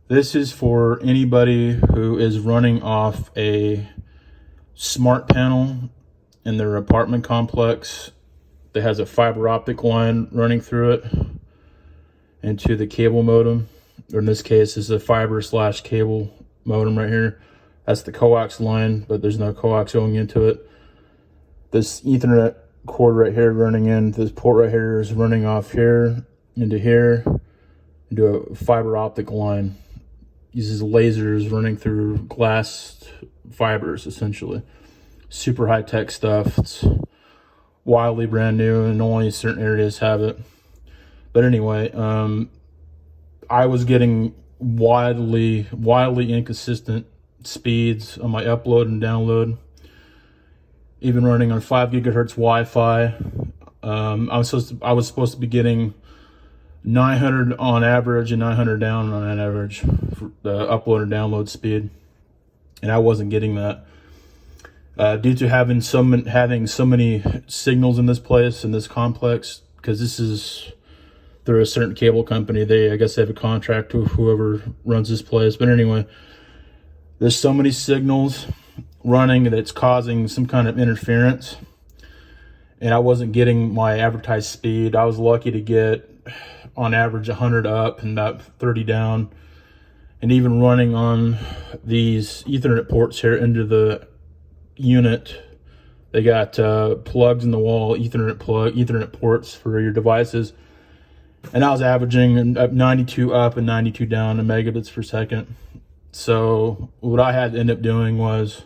This is for anybody who is running off a smart panel in their apartment complex that has a fiber optic line running through it into the cable modem, or in this case is a fiber/cable modem right here. That's the coax line, but there's no coax going into it. This Ethernet cord right here running in this port right here is running off here into a fiber optic line. Uses lasers running through glass fibers, essentially. Super high-tech stuff. It's wildly brand new and only certain areas have it. But anyway, I was getting wildly inconsistent speeds on my upload and download. Even running on 5 gigahertz Wi-Fi. I was supposed to be getting 900 on average and 900 down on average for the upload and download speed, and I wasn't getting that due to having so many signals in this place, in this complex, because this is through a certain cable company. I guess they have a contract with whoever runs this place. But anyway, there's so many signals running that it's causing some kind of interference, and I wasn't getting my advertised speed. I was lucky to get on average 100 up and about 30 down. And even running on these Ethernet ports here into the unit, they got plugs in the wall, Ethernet ports for your devices, and I was averaging 92 up and 92 down in megabits per second. So what I had to end up doing was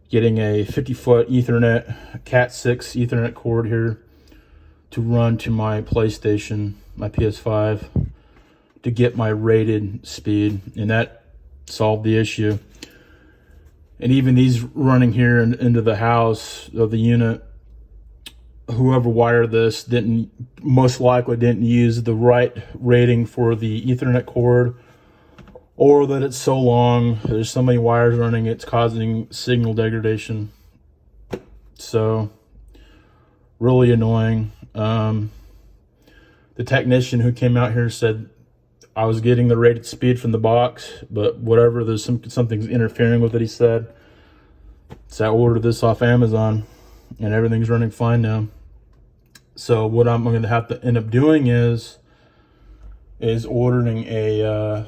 getting a 50-foot Ethernet Cat6 Ethernet cord here to run to my PlayStation, my PS5, to get my rated speed, and that solved the issue. And even these running here into the house of the unit, whoever wired this most likely didn't use the right rating for the Ethernet cord, or that it's so long, there's so many wires running, it's causing signal degradation. So really annoying. The technician who came out here said I was getting the rated speed from the box, but whatever, there's something's interfering with it, he said. So I ordered this off Amazon, and everything's running fine now. So what I'm going to have to end up doing is ordering a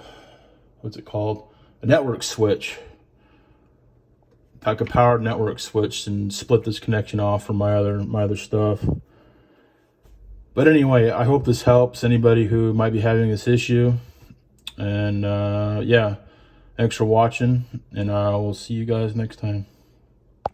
what's it called? A network switch, like a powered network switch, and split this connection off from my other stuff. But anyway, I hope this helps anybody who might be having this issue. And yeah, thanks for watching, and I will see you guys next time.